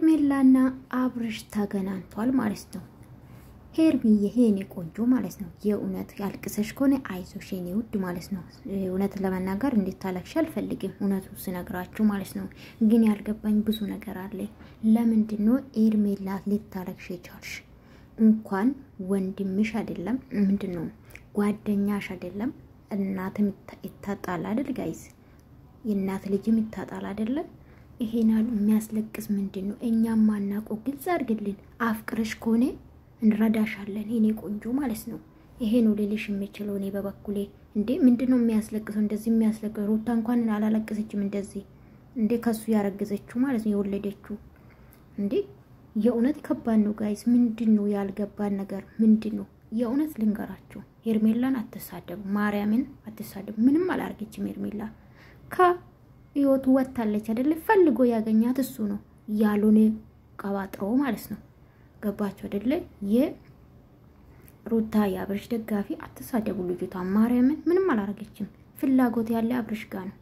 ሄርሜላና አብርሽ ተገናኝቷል ማለት ነው። ሄርሚዬ የኔ ቆንጆ ማለት ነው። የእውነት ያልቅሰሽ ከሆነ አይዞሽ የኔ ውድ ማለት ነው። እውነት ለመናገር እንድታለቅሽ አልፈልግም እውነቱን ስነግራችሁ ማለት ነው። ግን ያልገባኝ ብዙ ነገር አለ። ለምንድነው ሄርሜላ ልታለቅሽ የቻልሽ? እንኳን ወንድምሽ አይደለም ምንድነው ጓደኛሽ አይደለም እናትም ይታጣል አይደል ጋይስ? የእናት ልጅም ይታጣል አይደል? ይሄናል የሚያስለቅስ ምንድነው? እኛም ማናቆ ግልጽ አድርግልን። አፍቅረሽ ከሆነ እንረዳሻለን የኔ ቆንጆ ማለት ነው። ይሄ ነው ልልሽ የምችለው እኔ በበኩሌ። እንዴ ምንድነው የሚያስለቅሰው? እንደዚህ የሚያስለቅሰው ሩታ እንኳን አላለቀሰችም እንደዚህ እንዴ ከሱ ያረገዘችው ማለት ነው የወለደችው። እንዴ የእውነት ከባድ ነው ጋይስ። ምንድነው ያልገባን ነገር ምንድነው? የእውነት ልንገራችሁ ሄርሜላን አትሳደቡ፣ ማርያምን አትሳደቡ። ምንም አላርገችም ሄርሜላ ከህይወቱ ወጣለች አይደል? ፈልጎ ያገኛት እሱ ነው ያሉን ቀባጥሮ ማለት ነው። ገባችሁ አይደል? የሩታ ያብርሽ ደጋፊ አትሳደቡ ልጅቷ ማርያምን ምንም አላረገችም። ፍላጎት ያለ አብርሽ ጋር ነው።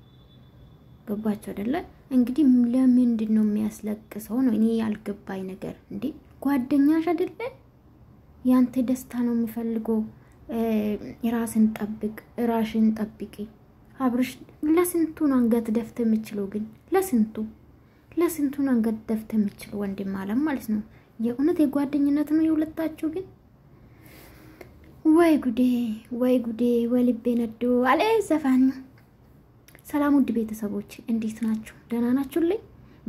ገባችሁ አይደል? እንግዲህ ለምንድነው የሚያስለቅሰው ነው እኔ ያልገባኝ ነገር። እንዴ ጓደኛሽ አይደል? ያንተ ደስታ ነው የሚፈልገው። ራስን ጠብቅ፣ ራሽን ጠብቂ። አብርሽ ለስንቱ አንገት ደፍተ የምችለው ግን ለስንቱ አንገት ደፍተ የምችለው ወንድም አለም ማለት ነው። የእውነት የጓደኝነት ነው የሁለታችሁ ግን ወይ ጉዴ ወልቤ ነዶ አለ ዘፋኝ። ሰላም ውድ ቤተሰቦች እንዴት ናችሁ? ደህና ናችሁልኝ?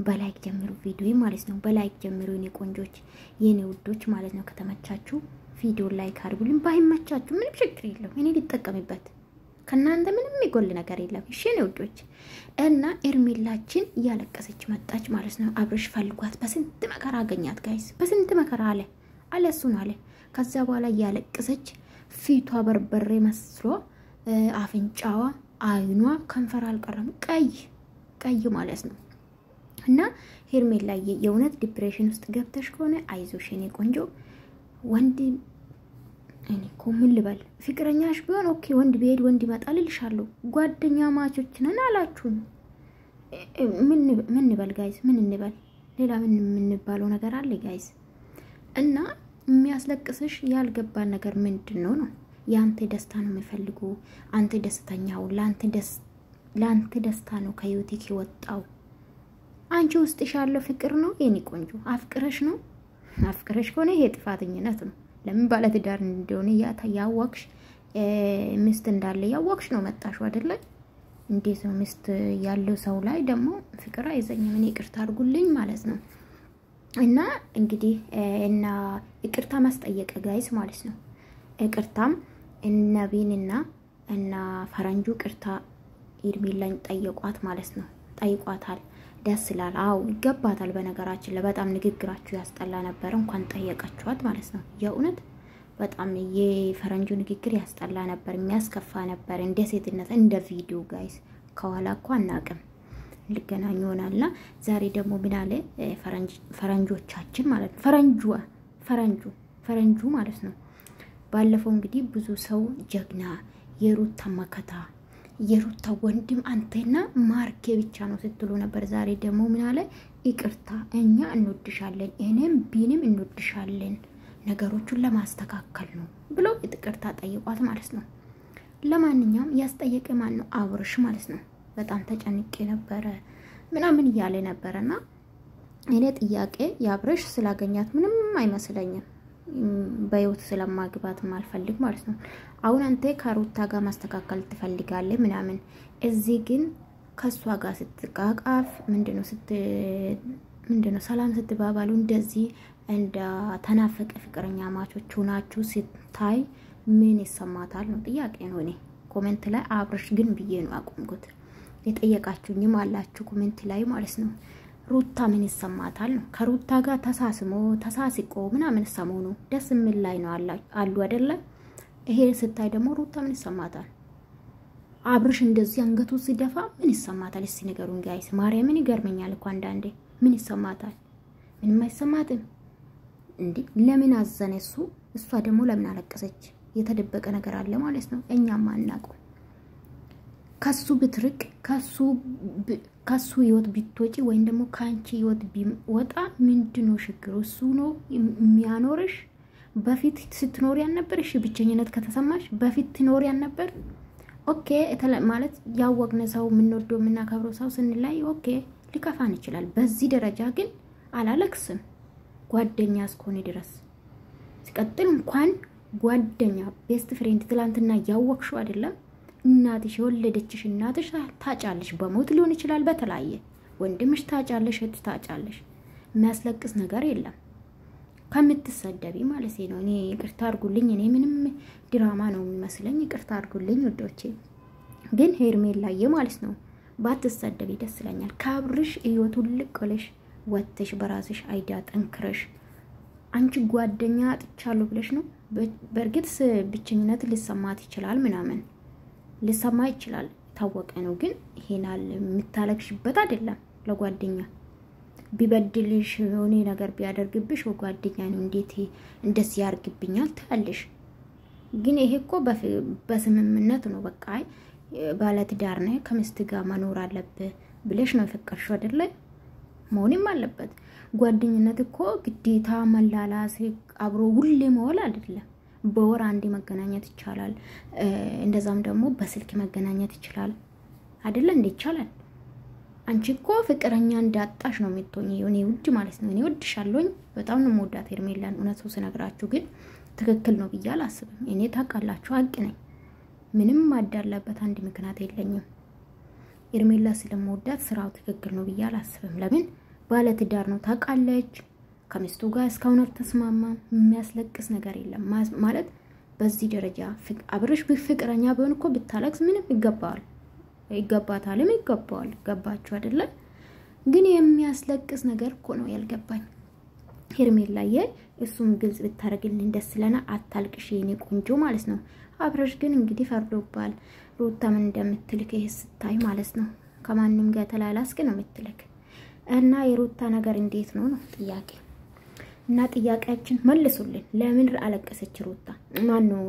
በላይክ ጀምሩ ቪዲዮ ማለት ነው። በላይክ ጀምሩ የኔ ቆንጆች የኔ ውዶች ማለት ነው። ከተመቻችሁ ቪዲዮ ላይክ አድርጉልኝ። ባይመቻችሁ ምንም ችግር የለም እኔ ልጠቀምበት ከናንተ ምንም የሚጎል ነገር የለም። እሺ ነው ውዶች። እና ሄርሜላችን ያለቀሰች መጣች ማለት ነው። አብርሽ ፈልጓት በስንት መከራ አገኛት ጋይስ። በስንት መከራ አለሱን አለ። ከዛ በኋላ ያለቀሰች ፊቷ በርበሬ መስሎ አፍንጫዋ አይኗ ከንፈር አልቀረም ቀይ ማለት ነው። እና ሄርሜላ የእውነት ዲፕሬሽን ውስጥ ገብተሽ ከሆነ አይዞሽ የኔ ቆንጆ ወንድ እኔ ምን ልበል ፍቅረኛሽ ቢሆን ኦኬ ወንድ ቢሄድ ወንድ ይመጣል ልልሻለሁ። ጓደኛ ማቾች ነን አላችሁ። ምን እንበል ጋይስ? ምን እንበል? ሌላ ምን የምንባለው ነገር አለ ጋይስ? እና የሚያስለቅስሽ ያልገባን ነገር ምንድነው ነው? ያንተ ደስታ ነው የሚፈልጉ። አንተ ደስተኛው ላንተ ደስታ ነው ከዩቲክ ይወጣው። አንቺ ውስጥሽ ያለው ፍቅር ነው የኔ ቆንጆ። አፍቅረሽ ነው። አፍቅረሽ ከሆነ ይሄ ጥፋተኝነት ነው። ለምን ባለ ትዳር እንደሆነ ያወቅሽ ሚስት እንዳለ ያወቅሽ ነው መጣሽው አይደለ? እንዴት ነው ሚስት ያለው ሰው ላይ ደግሞ ፍቅር አይዘኝም? እኔ ይቅርታ አድርጉልኝ ማለት ነው። እና እንግዲህ እና ይቅርታ ማስጠየቅ ጋይስ ማለት ነው። ይቅርታም ነቢንና እና ፈረንጁ ይቅርታ ሄርሜላን ጠየቋት ማለት ነው። ጠይቋታል። ደስ ይላል። አው ይገባታል። በነገራችን ለበጣም ንግግራችሁ ያስጠላ ነበር። እንኳን ጠየቃችኋት ማለት ነው። የእውነት በጣም የፈረንጁ ንግግር ያስጠላ ነበር፣ የሚያስከፋ ነበር። እንደ ሴትነት እንደ ቪዲዮ ጋይስ ከኋላ እኮ አናቅም ልገናኙ ሆናልና ዛሬ ደግሞ ምን አለ ፈረንጆቻችን ማለት ነው። ፈረንጁ ማለት ነው። ባለፈው እንግዲህ ብዙ ሰው ጀግና የሩታ መከታ የሩታ ወንድም አንተና ማርኬ ብቻ ነው ስትሉ ነበር። ዛሬ ደግሞ ምን አለ? ይቅርታ እኛ እንወድሻለን፣ እኔም ቢንም እንወድሻለን፣ ነገሮቹን ለማስተካከል ነው ብሎ ይቅርታ ጠይቋት ማለት ነው። ለማንኛውም ያስጠየቀ ማን ነው? አብርሽ ማለት ነው። በጣም ተጨንቄ ነበር ምናምን እያለ ነበርና እኔ ጥያቄ ያብርሽ ስላገኛት ምንም አይመስለኝም። በህይወት ስለማግባት ማልፈልግ ማለት ነው። አሁን አንተ ከሩታ ጋር ማስተካከል ትፈልጋለህ ምናምን፣ እዚህ ግን ከሷ ጋር ስትቃቃፍ ምንድነው ሰላም ስትባባሉ እንደዚህ እንደ ተናፈቀ ፍቅረኛ ማቾች ሆናችሁ ሲታይ ምን ይሰማታል ነው ጥያቄ ነው። እኔ ኮሜንት ላይ አብርሽ ግን ብዬ ነው አቆምኩት። የጠየቃችሁኝም አላችሁ ኮሜንት ላይ ማለት ነው። ሩታ ምን ይሰማታል ነው? ከሩታ ጋር ተሳስቆ ምናምን ሰሞኑ ደስ የሚል ላይ ነው አሉ አይደለ? ይሄ ስታይ ደግሞ ሩታ ምን ይሰማታል? አብርሽ እንደዚህ አንገቱ ሲደፋ ምን ይሰማታል? እስቲ ነገሩን ጋይስ ማርያምን ይገርመኛል እኮ አንዳንዴ። ምን ይሰማታል? ምንም አይሰማትም እንዴ? ለምን አዘነ እሱ? እሷ ደግሞ ለምን አለቀሰች? የተደበቀ ነገር አለ ማለት ነው። እኛም አናውቀው። ከሱ ብትርቅ ከሱ ከሱ ህይወት ቢትወጪ ወይም ደግሞ ካንቺ ህይወት ቢወጣ ምንድነው ችግሩ? እሱ ነው የሚያኖርሽ? በፊት ስትኖሪ ያልነበርሽ ብቸኝነት ከተሰማሽ በፊት ትኖሪ ያልነበር? ኦኬ ማለት ያወቅነ ሰው ምንወደው ምናከብረው ሰው ስንላይ ኦኬ ሊከፋን ይችላል። በዚህ ደረጃ ግን አላለክስም ጓደኛ እስከሆነ ድረስ። ሲቀጥል እንኳን ጓደኛ ቤስት ፍሬንድ ትላንትና ያወቅሽው አይደለም እናትሽ የወለደችሽ እናትሽ ታጫለሽ። በሞት ሊሆን ይችላል በተለያየ ወንድምሽ ታጫለሽ እህት ታጫለሽ። የሚያስለቅስ ነገር የለም ከምትሰደቢ ማለት ነው። እኔ ይቅርታ አድርጉልኝ፣ እኔ ምንም ድራማ ነው የሚመስለኝ። ይቅርታ አድርጉልኝ ወዶቼ። ግን ሄርሜላዬ ማለት ነው ባትሰደቢ ደስ ይለኛል። ካብርሽ ህይወቱን ልቅለሽ ወጥተሽ በራስሽ አይዲያ ጠንክረሽ አንቺ ጓደኛ አጥቻለሁ ብለሽ ነው። በርግጥ ብቸኝነት ሊሰማት ይችላል ምናምን ሊሰማ ይችላል ታወቀ ነው። ግን ይሄናል የምታለቅሽበት አይደለም። ለጓደኛ ቢበድልሽ የሆነ ነገር ቢያደርግብሽ ጓደኛ ነው እንዴት እንደዚህ ያርግብኛል ታለሽ። ግን ይሄ እኮ በስምምነት ነው። በቃ ባለትዳር ነህ ከሚስት ጋር መኖር አለብህ ብለሽ ነው የፈቀድሽው አይደለ? መሆንም አለበት። ጓደኝነት እኮ ግዴታ መላላስ አብሮ ሁሌ መዋል አይደለም። በወር አንዴ መገናኘት ይቻላል። እንደዛም ደግሞ በስልክ መገናኘት ይችላል አይደለ? እንዴ ይቻላል። አንቺ እኮ ፍቅረኛ እንዳጣሽ ነው የምትሆኚው። እኔ ውድ ማለት ነው። እኔ ወድሻለሁኝ በጣም ነው የምወዳት ሄርሜላን። እውነቱ ስነግራችሁ ግን ትክክል ነው ብዬ አላስብም። እኔ ታውቃላችሁ ሀቅ ነኝ። ምንም ማዳላበት አንድ ምክንያት የለኝም። ሄርሜላ ስለምወዳት ስራው ትክክል ነው ብዬ አላስብም። ለምን ባለትዳር ነው ታውቃለች። ከሚስቱ ጋር እስካሁን አልተስማማም። የሚያስለቅስ ነገር የለም ማለት በዚህ ደረጃ አብረሽ ፍቅረኛ ቢሆን እኮ ብታለቅስ ምንም ይገባዋል ይገባታልም ይገባዋል። ገባችሁ አይደለ? ግን የሚያስለቅስ ነገር እኮ ነው ያልገባኝ። ሄርሜላዬ እሱም ግልጽ ብታረግልኝ ደስ ይለና አታልቅሽ የኔ ቆንጆ ማለት ነው። አብረሽ ግን እንግዲህ ፈርዶባል። ሩታ ምን እንደምትልክ ይሄ ስታይ ማለት ነው ከማንንም ጋር ተላላስክ ነው የምትልክ። እና የሩታ ነገር እንዴት ነው ጥያቄ። እና ጥያቄያችን መልሱልን። ለምን አለቀሰች ሩታ? ማን ነው